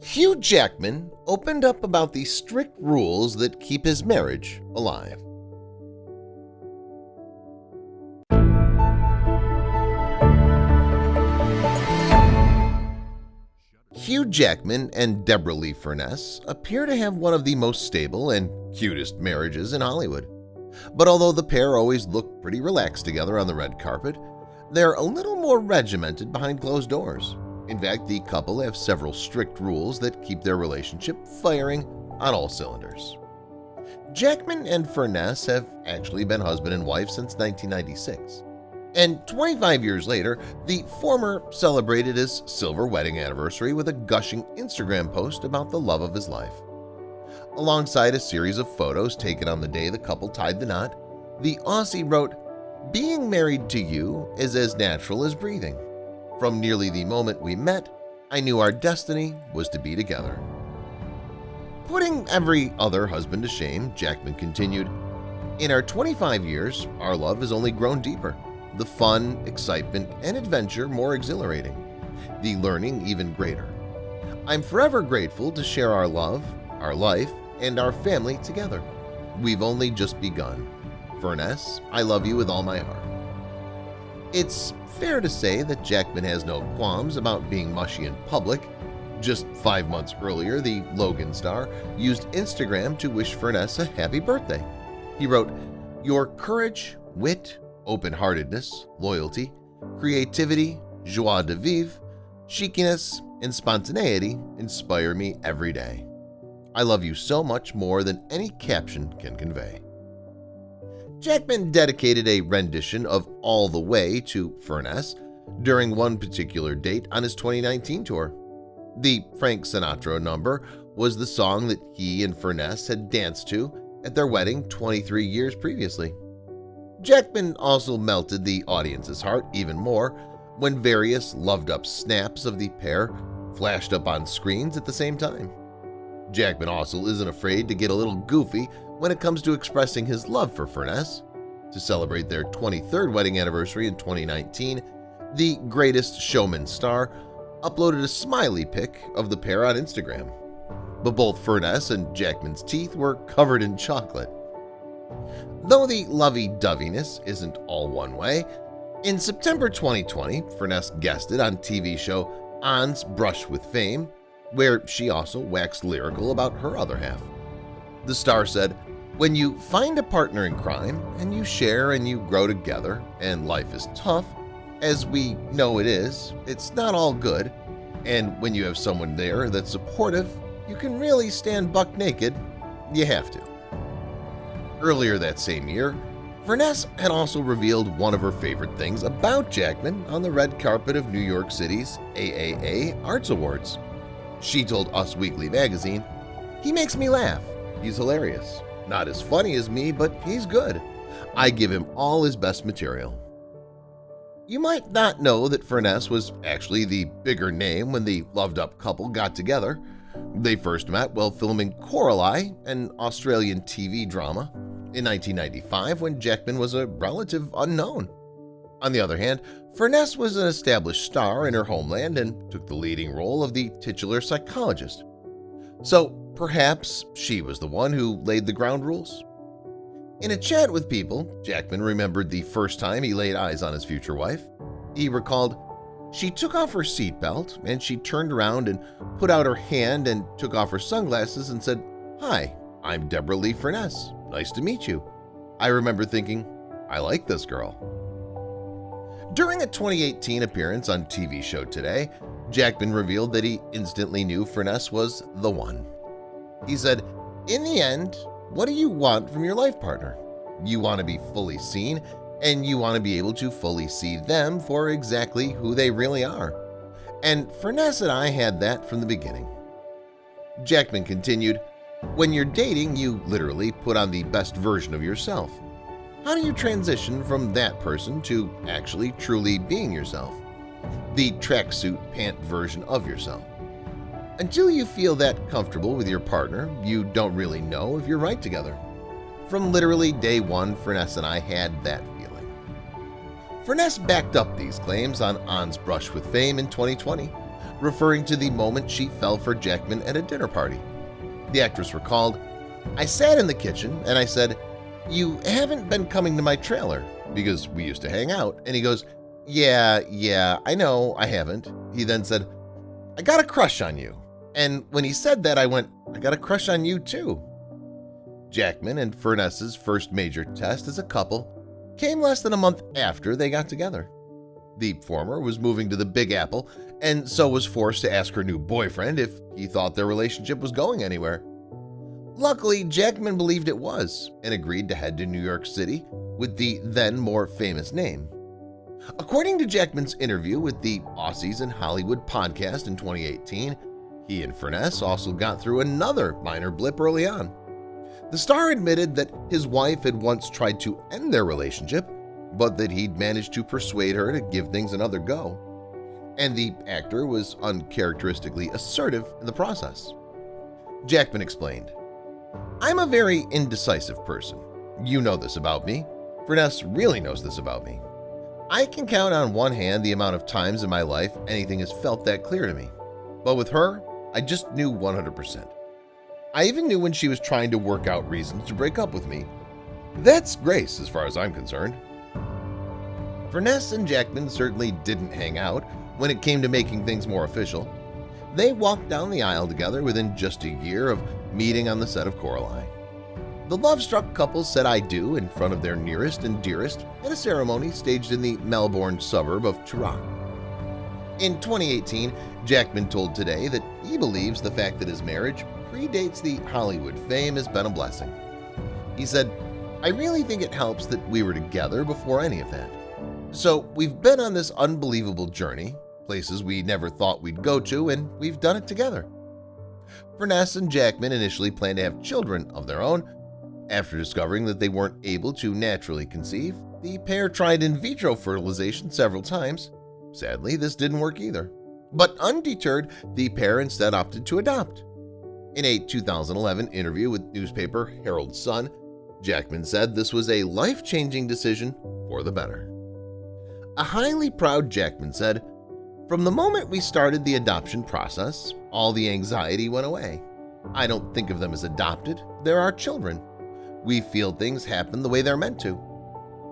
Hugh Jackman opened up about the strict rules that keep his marriage alive. Hugh Jackman and Deborra-Lee Furness appear to have one of the most stable and cutest marriages in Hollywood. But although the pair always look pretty relaxed together on the red carpet, they're a little more regimented behind closed doors. In fact, the couple have several strict rules that keep their relationship firing on all cylinders. Jackman and Furness have actually been husband and wife since 1996. And 25 years later, the former celebrated his silver wedding anniversary with a gushing Instagram post about the love of his life. Alongside a series of photos taken on the day the couple tied the knot, the Aussie wrote, "Being married to you is as natural as breathing. From nearly the moment we met, I knew our destiny was to be together." Putting every other husband to shame, Jackman continued, "In our 25 years, our love has only grown deeper. The fun, excitement, and adventure more exhilarating. The learning even greater. I'm forever grateful to share our love, our life, and our family together. We've only just begun. Furness, I love you with all my heart." It's fair to say that Jackman has no qualms about being mushy in public. Just 5 months earlier, the Logan star used Instagram to wish Furness a happy birthday. He wrote, "Your courage, wit, open-heartedness, loyalty, creativity, joie de vivre, cheekiness, and spontaneity inspire me every day. I love you so much more than any caption can convey." Jackman dedicated a rendition of All the Way to Furness during one particular date on his 2019 tour. The Frank Sinatra number was the song that he and Furness had danced to at their wedding 23 years previously. Jackman also melted the audience's heart even more when various loved-up snaps of the pair flashed up on screens at the same time. Jackman also isn't afraid to get a little goofy when it comes to expressing his love for Furness. To celebrate their 23rd wedding anniversary in 2019, the Greatest Showman star uploaded a smiley pic of the pair on Instagram. But both Furness and Jackman's teeth were covered in chocolate. Though the lovey-doveyness isn't all one way, in September 2020, Furness guested on TV show On's Brush with Fame, where she also waxed lyrical about her other half. The star said, "When you find a partner in crime and you share and you grow together and life is tough, as we know it is, it's not all good, and when you have someone there that's supportive, you can really stand buck naked. You have to." Earlier that same year, Furness had also revealed one of her favorite things about Jackman on the red carpet of New York City's AAA Arts Awards. She told Us Weekly magazine, "He makes me laugh. He's hilarious. Not as funny as me, but he's good. I give him all his best material." You might not know that Furness was actually the bigger name when the loved-up couple got together. They first met while filming Coralie, an Australian TV drama, in 1995 when Jackman was a relative unknown. On the other hand, Furness was an established star in her homeland and took the leading role of the titular psychologist. So perhaps she was the one who laid the ground rules. In a chat with People, Jackman remembered the first time he laid eyes on his future wife. He recalled, "She took off her seatbelt and she turned around and put out her hand and took off her sunglasses and said, 'Hi, I'm Deborra-Lee Furness. Nice to meet you.' I remember thinking, I like this girl." During a 2018 appearance on TV show Today, Jackman revealed that he instantly knew Furness was the one. He said, "In the end, what do you want from your life partner? You want to be fully seen, and you want to be able to fully see them for exactly who they really are. And Furness and I had that from the beginning." Jackman continued, "When you're dating, you literally put on the best version of yourself. How do you transition from that person to actually truly being yourself? The tracksuit pant version of yourself. Until you feel that comfortable with your partner, you don't really know if you're right together. From literally day one, Furness and I had that feeling." Furness backed up these claims on On's Brush with Fame in 2020, referring to the moment she fell for Jackman at a dinner party. The actress recalled, "I sat in the kitchen and I said, 'You haven't been coming to my trailer,' because we used to hang out, and he goes, 'Yeah, I know I haven't.' He then said, 'I got a crush on you.' And when he said that, I went, 'I got a crush on you too.'" Jackman and Furness's first major test as a couple came less than a month after they got together. The former was moving to the Big Apple and so was forced to ask her new boyfriend if he thought their relationship was going anywhere. Luckily, Jackman believed it was and agreed to head to New York City with the then more famous name. According to Jackman's interview with the Aussies in Hollywood podcast in 2018, he and Furness also got through another minor blip early on. The star admitted that his wife had once tried to end their relationship, but that he'd managed to persuade her to give things another go. And the actor was uncharacteristically assertive in the process. Jackman explained, "I'm a very indecisive person. You know this about me. Furness really knows this about me. I can count on one hand the amount of times in my life anything has felt that clear to me. But with her, I just knew 100%. I even knew when she was trying to work out reasons to break up with me. That's grace as far as I'm concerned." Furness and Jackman certainly didn't hang out when it came to making things more official. They walked down the aisle together within just a year of meeting on the set of Coraline. The love-struck couple said "I do" in front of their nearest and dearest at a ceremony staged in the Melbourne suburb of Toorak. In 2018, Jackman told Today that he believes the fact that his marriage predates the Hollywood fame has been a blessing. He said, "I really think it helps that we were together before any of that. So we've been on this unbelievable journey, places we never thought we'd go to, and we've done it together." Furness and Jackman initially planned to have children of their own. After discovering that they weren't able to naturally conceive, the pair tried in vitro fertilization several times. Sadly, this didn't work either. But undeterred, the pair instead opted to adopt. In a 2011 interview with newspaper Herald Sun, Jackman said this was a life-changing decision for the better. A highly proud Jackman said, "From the moment we started the adoption process, all the anxiety went away. I don't think of them as adopted, they're our children. We feel things happen the way they're meant to.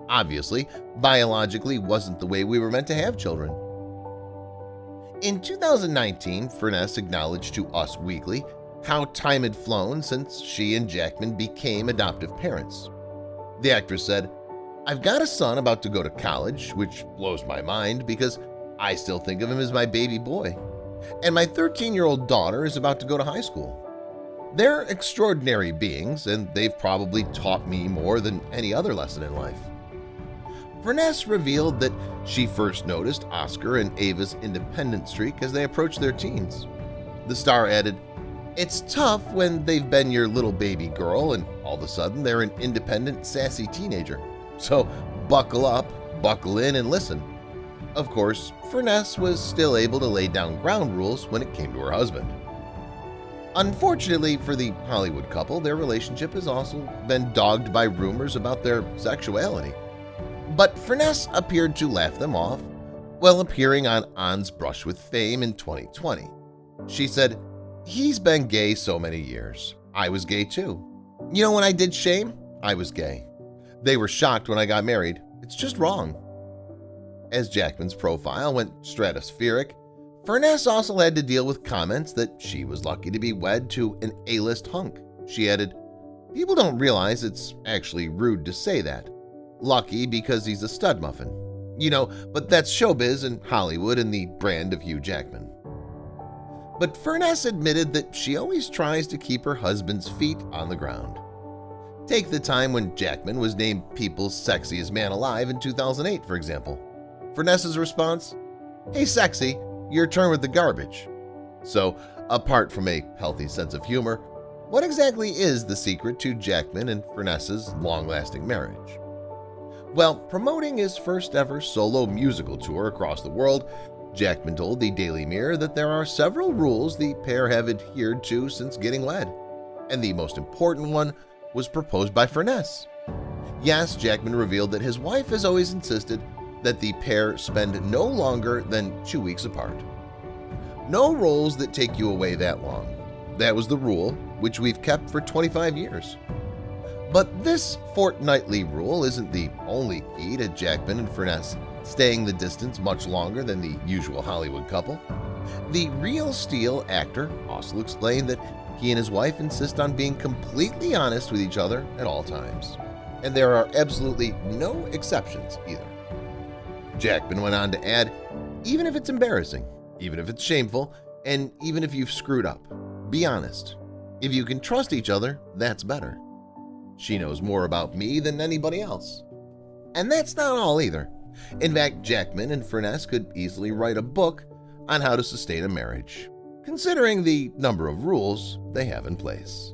Obviously, biologically wasn't the way we were meant to have children." In 2019, Furness acknowledged to Us Weekly how time had flown since she and Jackman became adoptive parents. The actress said, "I've got a son about to go to college, which blows my mind because I still think of him as my baby boy. And my 13-year-old daughter is about to go to high school. They're extraordinary beings, and they've probably taught me more than any other lesson in life." Furness revealed that she first noticed Oscar and Ava's independent streak as they approached their teens. The star added, "It's tough when they've been your little baby girl and all of a sudden they're an independent, sassy teenager. So buckle up, buckle in, and listen." Of course, Furness was still able to lay down ground rules when it came to her husband. Unfortunately for the Hollywood couple, their relationship has also been dogged by rumors about their sexuality. But Furness appeared to laugh them off while appearing on On's Brush with Fame in 2020. She said, "He's been gay so many years. I was gay too. You know, when I did Shame, I was gay. They were shocked when I got married. It's just wrong." As Jackman's profile went stratospheric, Furness also had to deal with comments that she was lucky to be wed to an A-list hunk. She added, "People don't realize it's actually rude to say that. Lucky because he's a stud muffin. You know, but that's showbiz and Hollywood and the brand of Hugh Jackman." But Furness admitted that she always tries to keep her husband's feet on the ground. Take the time when Jackman was named People's Sexiest Man Alive in 2008, for example. Furness's response, "Hey sexy, your turn with the garbage." So, apart from a healthy sense of humor, what exactly is the secret to Jackman and Furness's long-lasting marriage? Well, promoting his first ever solo musical tour across the world, Jackman told the Daily Mirror that there are several rules the pair have adhered to since getting wed, and the most important one was proposed by Furness. Yes, Jackman revealed that his wife has always insisted that the pair spend no longer than 2 weeks apart. No roles that take you away that long. That was the rule, which we've kept for 25 years. But this fortnightly rule isn't the only key to Jackman and Furness staying the distance much longer than the usual Hollywood couple. The Real Steel actor also explained that he and his wife insist on being completely honest with each other at all times. And there are absolutely no exceptions either. Jackman went on to add, even if it's embarrassing, even if it's shameful, and even if you've screwed up, be honest. If you can trust each other, that's better. She knows more about me than anybody else. And that's not all either. In fact, Jackman and Furness could easily write a book on how to sustain a marriage, considering the number of rules they have in place.